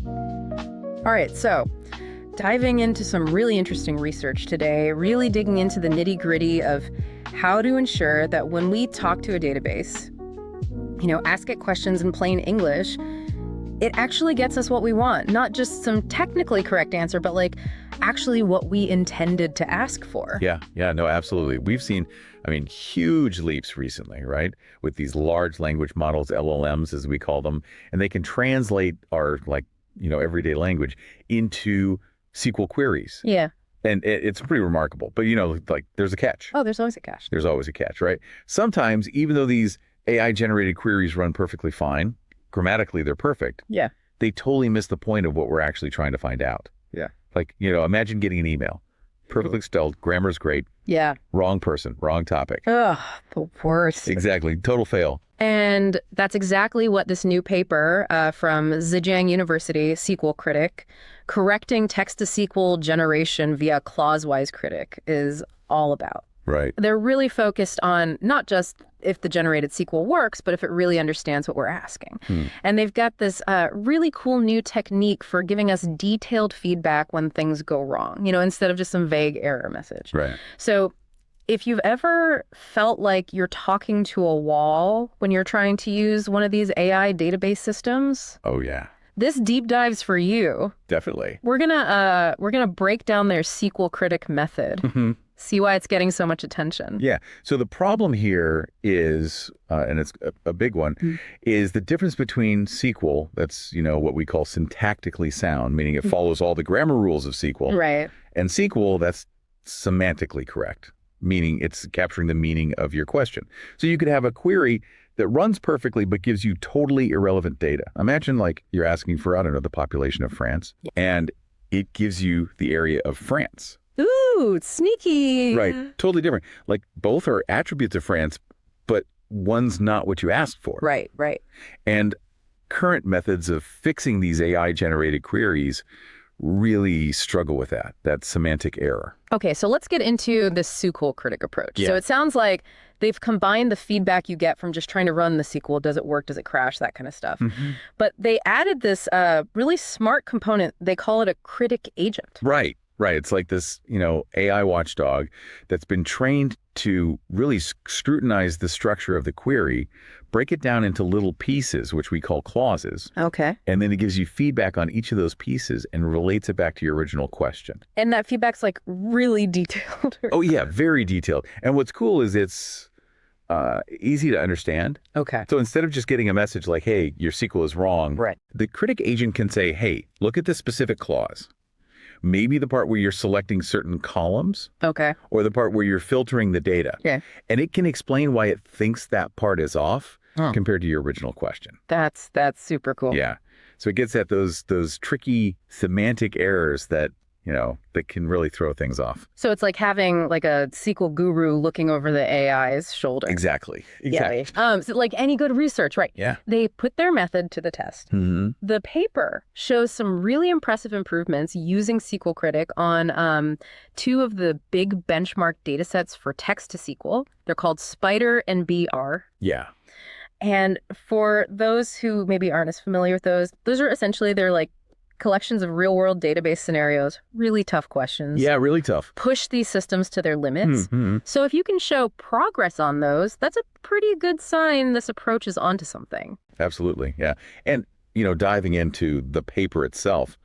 All right, so diving into some really interesting research today, really digging into the nitty-gritty of how to ensure that when we talk to a database, ask it questions in plain English, it actually gets us what we want. Not just some technically correct answer, but actually what we intended to ask for. Yeah, no, absolutely. We've seen, huge leaps recently, right? With these large language models, LLMs, as we call them, and they can translate our everyday language into SQL queries. Yeah. And it's pretty remarkable. But, there's a catch. Oh, there's always a catch. There's always a catch, right? Sometimes, even though these AI-generated queries run perfectly fine, grammatically they're perfect. Yeah. They totally miss the point of what we're actually trying to find out. Yeah. Imagine getting an email. Perfectly spelled, grammar's great. Yeah. Wrong person, wrong topic. Ugh, the worst. Exactly. Total fail. And that's exactly what this new paper from Zhejiang University, SQL Critic, correcting text-to-SQL generation via clause-wise critic, is all about. Right. They're really focused on not just if the generated SQL works, but if it really understands what we're asking. And they've got this really cool new technique for giving us detailed feedback when things go wrong, instead of just some vague error message. Right. So if you've ever felt like you're talking to a wall when you're trying to use one of these AI database systems, Oh, yeah. this deep dive's for you. Definitely. We're gonna break down their SQL Critic method. See why it's getting so much attention. Yeah. So the problem here is, and it's a big one, is the difference between SQL, that's, what we call syntactically sound, meaning it follows all the grammar rules of SQL. Right. And SQL, that's semantically correct, meaning it's capturing the meaning of your question. So you could have a query that runs perfectly but gives you totally irrelevant data. Imagine you're asking for, I don't know, the population of France, and it gives you the area of France. Ooh, sneaky. Right. Totally different. Both are attributes of France, but one's not what you asked for. Right. And current methods of fixing these AI-generated queries really struggle with that semantic error. Okay, so let's get into the SQL Critic approach. Yeah. So it sounds like they've combined the feedback you get from just trying to run the SQL, does it work, does it crash, that kind of stuff. But they added this really smart component. They call it a critic agent. Right. It's like this, AI watchdog that's been trained to really scrutinize the structure of the query, break it down into little pieces, which we call clauses. Okay. And then it gives you feedback on each of those pieces and relates it back to your original question. And that feedback's really detailed. Oh, yeah, very detailed. And what's cool is it's easy to understand. Okay. So instead of just getting a message like, hey, your SQL is wrong, Right. The critic agent can say, hey, look at this specific clause. Maybe the part where you're selecting certain columns. Okay. Or the part where you're filtering the data. Yeah. And it can explain why it thinks that part is off compared to your original question. That's super cool. Yeah. So it gets at those tricky semantic errors that can really throw things off. So it's like having a SQL guru looking over the AI's shoulder. Exactly. Yeah. So like any good research, right? Yeah. They put their method to the test. The paper shows some really impressive improvements using SQL Critic on two of the big benchmark datasets for text-to-SQL. They're called Spider and BR. Yeah. And for those who maybe aren't as familiar with those are essentially they're collections of real-world database scenarios, really tough questions. Yeah, really tough. Push these systems to their limits. So if you can show progress on those, that's a pretty good sign this approach is onto something. Absolutely, yeah. And, diving into the paper itself,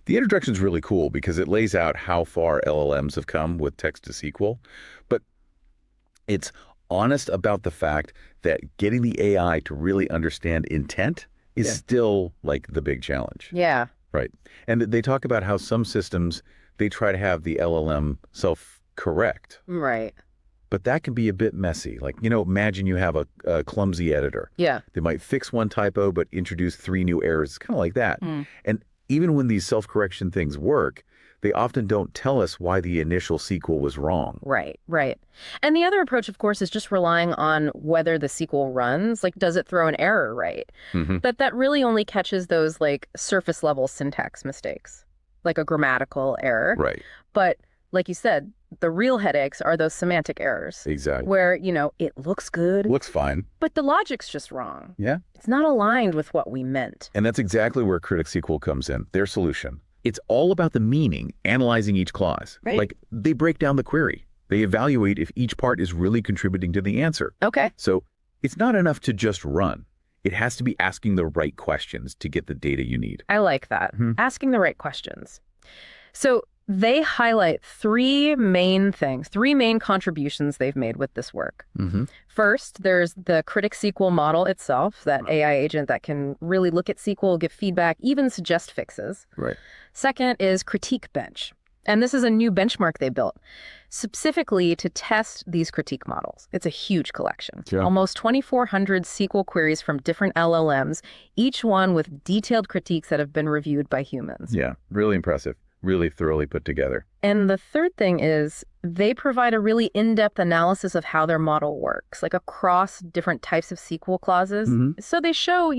the introduction is really cool because it lays out how far LLMs have come with text-to-SQL, but it's honest about the fact that getting the AI to really understand intent is still the big challenge. Yeah. Right. And they talk about how some systems, they try to have the LLM self-correct. Right. But that can be a bit messy. Imagine you have a clumsy editor. Yeah. They might fix one typo, but introduce 3 new errors. It's kind of like that. And even when these self-correction things work, they often don't tell us why the initial SQL was wrong. Right. And the other approach, of course, is just relying on whether the SQL runs. Does it throw an error right? But that really only catches those surface level syntax mistakes, like a grammatical error. Right. But like you said, the real headaches are those semantic errors. Exactly. Where, it looks good, Looks fine. but the logic's just wrong. Yeah. It's not aligned with what we meant. And that's exactly where Critic SQL comes in, their solution. It's all about the meaning, analyzing each clause. Right. Like, they break down the query. They evaluate if each part is really contributing to the answer. Okay. So it's not enough to just run. It has to be asking the right questions to get the data you need. I like that. Asking the right questions. So they highlight three main contributions they've made with this work. First, there's the Critic SQL model itself, that AI agent that can really look at SQL, give feedback, even suggest fixes. Right. Second is Critique Bench. And this is a new benchmark they built specifically to test these critique models. It's a huge collection. Yeah. Almost 2,400 SQL queries from different LLMs, each one with detailed critiques that have been reviewed by humans. Yeah, really impressive. Really thoroughly put together. And the third thing is they provide a really in-depth analysis of how their model works, like across different types of SQL clauses. So they show,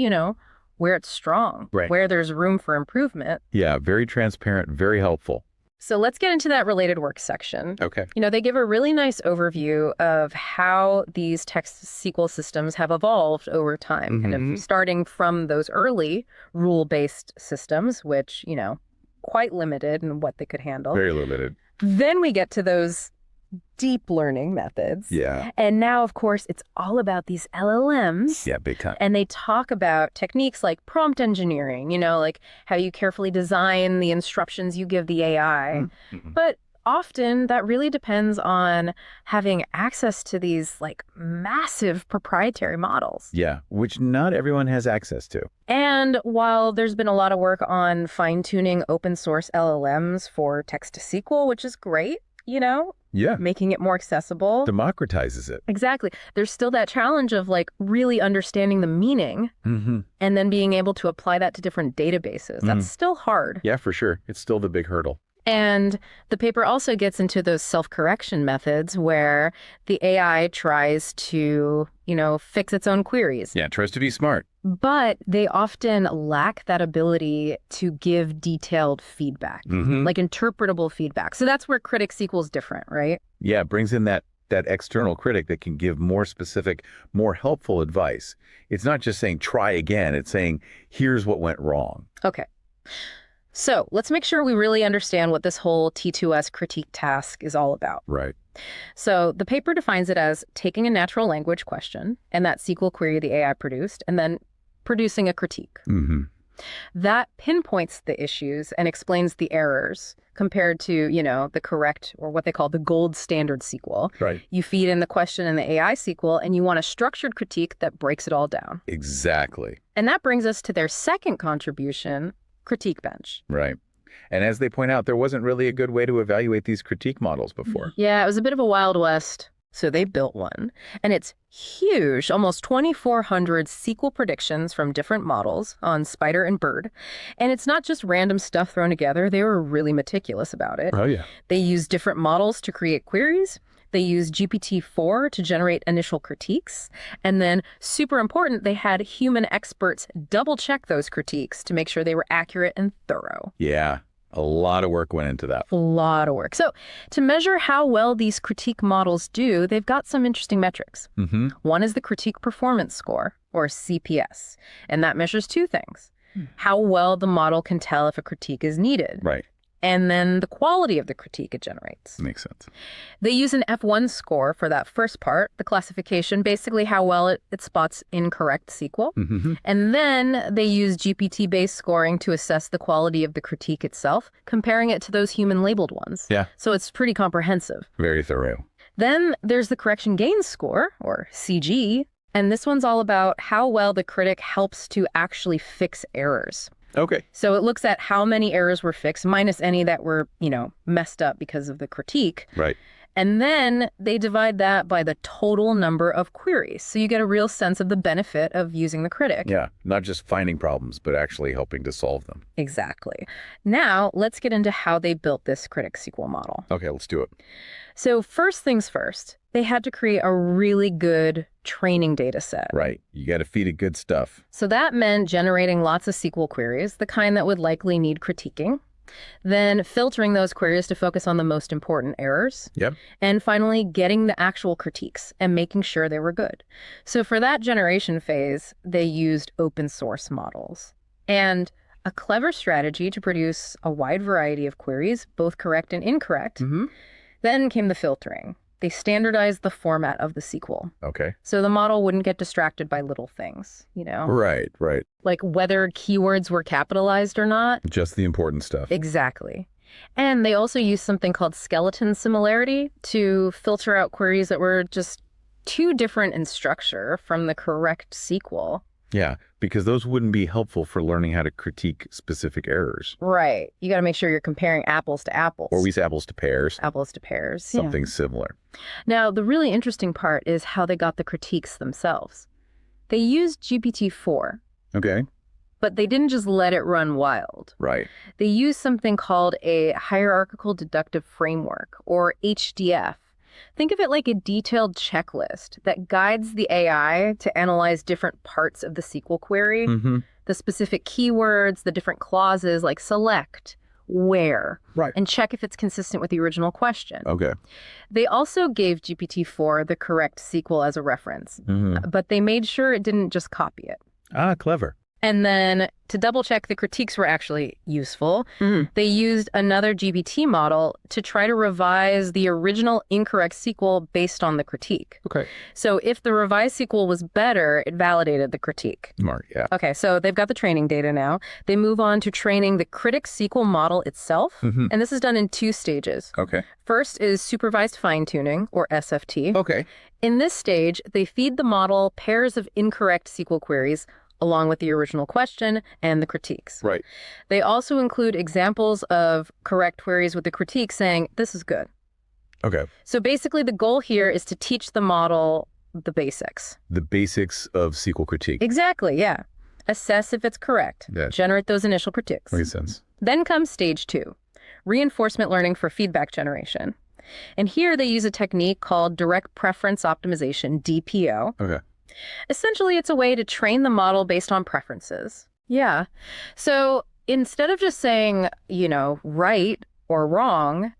where it's strong, where there's room for improvement. Yeah, very transparent, very helpful. So let's get into that related work section. Okay. They give a really nice overview of how these text SQL systems have evolved over time, kind of starting from those early rule-based systems, which, quite limited in what they could handle. Very limited. Then we get to those deep learning methods. Yeah. And now, of course, it's all about these LLMs. Yeah, big time. And they talk about techniques like prompt engineering, like how you carefully design the instructions you give the AI. But often that really depends on having access to these like massive proprietary models. Yeah, which not everyone has access to. And while there's been a lot of work on fine-tuning open source LLMs for Text-to-SQL, which is great, Yeah. making it more accessible. Democratizes it. Exactly. There's still that challenge of like really understanding the meaning and then being able to apply that to different databases. That's still hard. Yeah, for sure. It's still the big hurdle. And the paper also gets into those self-correction methods where the AI tries to, fix its own queries. Yeah, it tries to be smart. But they often lack that ability to give detailed feedback, like interpretable feedback. So that's where Critic SQL is different, right? Yeah, it brings in that external critic that can give more specific, more helpful advice. It's not just saying, try again. It's saying, here's what went wrong. Okay. So let's make sure we really understand what this whole T2S critique task is all about. Right. So the paper defines it as taking a natural language question and that SQL query the AI produced, and then producing a critique. That pinpoints the issues and explains the errors compared to, the correct, or what they call the gold standard SQL. Right. You feed in the question in the AI SQL, and you want a structured critique that breaks it all down. Exactly. And that brings us to their second contribution, Critique Bench. Right. And as they point out, there wasn't really a good way to evaluate these critique models before. Yeah, it was a bit of a Wild West. So they built one, and it's huge, almost 2,400 SQL predictions from different models on Spider and Bird. And it's not just random stuff thrown together. They were really meticulous about it. Oh, yeah. They use different models to create queries. They use GPT-4 to generate initial critiques. And then, super important, they had human experts double-check those critiques to make sure they were accurate and thorough. Yeah. A lot of work went into that. A lot of work. So to measure how well these critique models do, they've got some interesting metrics. One is the Critique Performance Score, or CPS. And that measures two things. How well the model can tell if a critique is needed. Right. And then the quality of the critique it generates. Makes sense. They use an F1 score for that first part, the classification, basically how well it spots incorrect SQL. And then they use GPT-based scoring to assess the quality of the critique itself, comparing it to those human-labeled ones. Yeah. So it's pretty comprehensive. Very thorough. Then there's the Correction Gain Score, or CG, and this one's all about how well the critic helps to actually fix errors. Okay. So it looks at how many errors were fixed, minus any that were, messed up because of the critique. Right. And then they divide that by the total number of queries. So you get a real sense of the benefit of using the critic. Yeah. Not just finding problems, but actually helping to solve them. Exactly. Now, let's get into how they built this Critic SQL model. Okay, let's do it. So first things first, they had to create a really good training data set. Right. You got to feed it good stuff. So that meant generating lots of SQL queries, the kind that would likely need critiquing. Then filtering those queries to focus on the most important errors. Yep. And finally, getting the actual critiques and making sure they were good. So for that generation phase, they used open source models. And a clever strategy to produce a wide variety of queries, both correct and incorrect. Then came the filtering. They standardized the format of the SQL. Okay. So the model wouldn't get distracted by little things, Right. like whether keywords were capitalized or not. Just the important stuff. Exactly. And they also used something called skeleton similarity to filter out queries that were just too different in structure from the correct SQL. Yeah, because those wouldn't be helpful for learning how to critique specific errors. Right. You got to make sure you're comparing apples to apples. Or we use apples to pears. Apples to pears. Something similar. Now, the really interesting part is how they got the critiques themselves. They used GPT-4. Okay. But they didn't just let it run wild. Right. They used something called a hierarchical deductive framework, or HDF. Think of it like a detailed checklist that guides the AI to analyze different parts of the SQL query, the specific keywords, the different clauses like select, where, and check if it's consistent with the original question. Okay. They also gave GPT-4 the correct SQL as a reference, but they made sure it didn't just copy it. Ah, clever. And then to double check the critiques were actually useful, they used another GPT model to try to revise the original incorrect SQL based on the critique. Okay. So if the revised SQL was better, it validated the critique. Smart, yeah. Okay, so they've got the training data now. They move on to training the Critic SQL model itself, and this is done in 2 stages. Okay. First is supervised fine-tuning, or SFT. Okay. In this stage, they feed the model pairs of incorrect SQL queries along with the original question and the critiques. Right. They also include examples of correct queries with the critique saying, this is good. Okay. So basically the goal here is to teach the model the basics. The basics of SQL critique. Exactly, yeah. Assess if it's correct. Yeah. Generate those initial critiques. Makes sense. Then comes stage 2, reinforcement learning for feedback generation. And here they use a technique called direct preference optimization, DPO. Okay. Essentially, it's a way to train the model based on preferences. Yeah. So instead of just saying, right or wrong,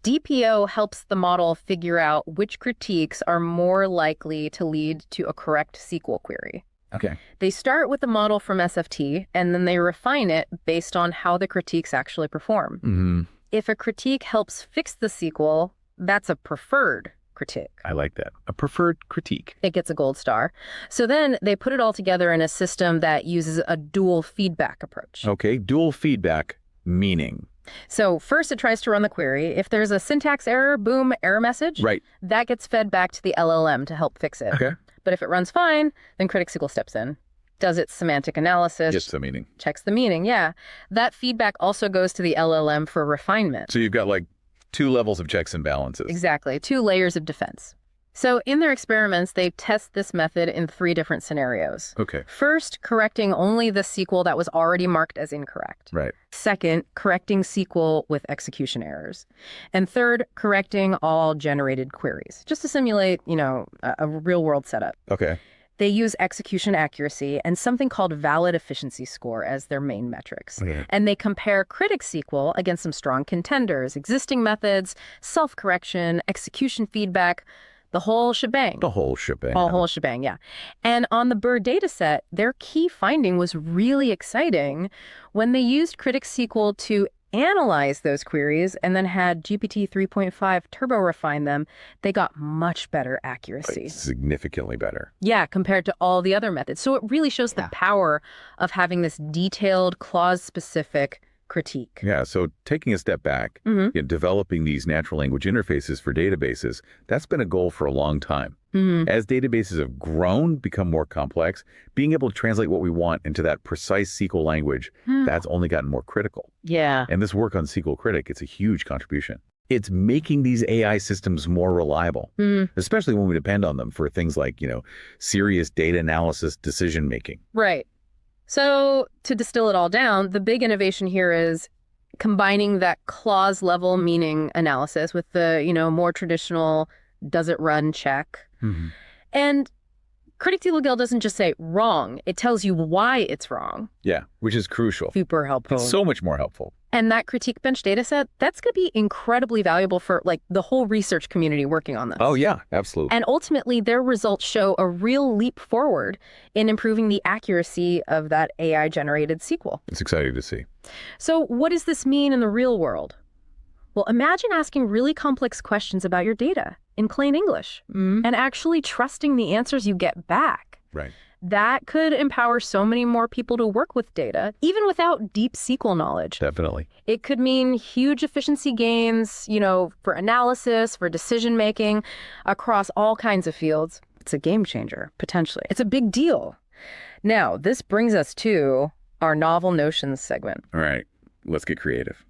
DPO helps the model figure out which critiques are more likely to lead to a correct SQL query. Okay. They start with the model from SFT, and then they refine it based on how the critiques actually perform. If a critique helps fix the SQL, that's a preferred critique. I like that. A preferred critique. It gets a gold star. So then they put it all together in a system that uses a dual feedback approach. Okay, dual feedback meaning. So first it tries to run the query. If there's a syntax error, boom, error message. Right. That gets fed back to the LLM to help fix it. Okay. But if it runs fine, then Critic SQL steps in, does its semantic analysis. Gets the meaning. Checks the meaning, yeah. That feedback also goes to the LLM for refinement. So you've got like 2 levels of checks and balances. Exactly, 2 layers of defense. So in their experiments, they test this method in 3 different scenarios. Okay. First, correcting only the SQL that was already marked as incorrect. Right. Second, correcting SQL with execution errors. And third, correcting all generated queries, just to simulate, a real-world setup. Okay. They use execution accuracy and something called valid efficiency score as their main metrics. Okay. And they compare Critic SQL against some strong contenders, existing methods, self-correction, execution feedback, the whole shebang. The whole shebang. The whole shebang, yeah. And on the BER dataset, their key finding was really exciting when they used Critic SQL to analyze those queries and then had GPT 3.5 turbo refine them. They got much better accuracy. Significantly better. Yeah, compared to all the other methods. So it really shows the power of having this detailed, clause-specific critique. Yeah, so taking a step back, developing these natural language interfaces for databases, that's been a goal for a long time. As databases have grown, become more complex, being able to translate what we want into that precise SQL language, that's only gotten more critical. Yeah. And this work on SQL Critic, it's a huge contribution. It's making these AI systems more reliable, especially when we depend on them for things like, serious data analysis, decision making. Right. So to distill it all down, the big innovation here is combining that clause level meaning analysis with the, more traditional does it run check. And Critic SQL doesn't just say wrong. It tells you why it's wrong. Yeah, which is crucial. Super helpful. It's so much more helpful. And that critique bench data set, that's going to be incredibly valuable for like the whole research community working on this. Oh, yeah, absolutely. And ultimately, their results show a real leap forward in improving the accuracy of that AI-generated SQL. It's exciting to see. So what does this mean in the real world? Well, imagine asking really complex questions about your data in plain English and actually trusting the answers you get back. Right. That could empower so many more people to work with data, even without deep SQL knowledge. Definitely. It could mean huge efficiency gains, for analysis, for decision making, across all kinds of fields. It's a game changer, potentially. It's a big deal. Now, this brings us to our novel notions segment. All right, let's get creative.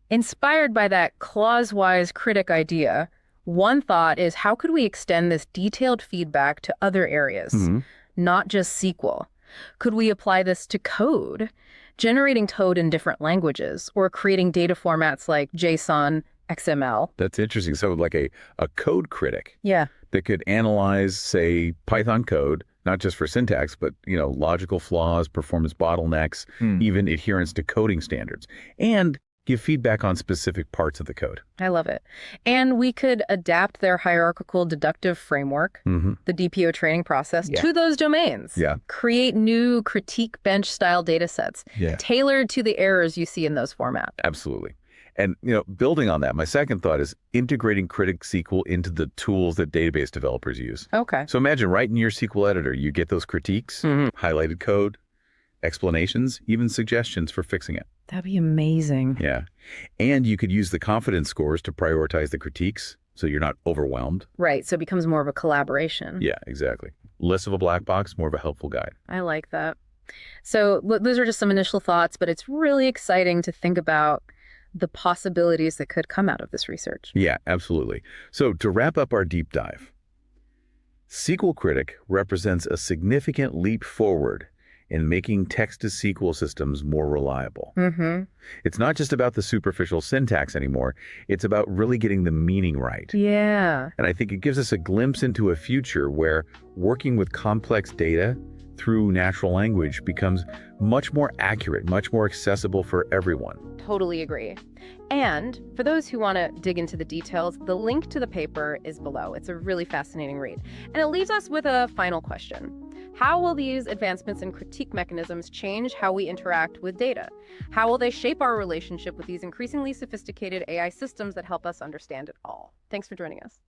Inspired by that clause-wise critic idea, one thought is how could we extend this detailed feedback to other areas? Not just SQL. Could we apply this to code, generating code in different languages, or creating data formats like JSON, XML? That's interesting. So like a code critic Yeah. that could analyze, say, Python code, not just for syntax, but, logical flaws, performance bottlenecks, even adherence to coding standards, and give feedback on specific parts of the code. I love it. And we could adapt their hierarchical deductive framework, the DPO training process, to those domains. Yeah. Create new critique bench style data sets tailored to the errors you see in those formats. Absolutely. And, building on that, my second thought is integrating Critic SQL into the tools that database developers use. Okay. So imagine right in your SQL editor, you get those critiques, highlighted code, explanations, even suggestions for fixing it. That'd be amazing. Yeah. And you could use the confidence scores to prioritize the critiques so you're not overwhelmed. Right. So it becomes more of a collaboration. Yeah, exactly. Less of a black box, more of a helpful guide. I like that. So those are just some initial thoughts, but it's really exciting to think about the possibilities that could come out of this research. Yeah, absolutely. So to wrap up our deep dive, SQL Critic represents a significant leap forward in making text-to-SQL systems more reliable. It's not just about the superficial syntax anymore. It's about really getting the meaning right. Yeah. And I think it gives us a glimpse into a future where working with complex data through natural language becomes much more accurate, much more accessible for everyone. Totally agree. And for those who want to dig into the details, the link to the paper is below. It's a really fascinating read. And it leaves us with a final question. How will these advancements in critique mechanisms change how we interact with data? How will they shape our relationship with these increasingly sophisticated AI systems that help us understand it all? Thanks for joining us.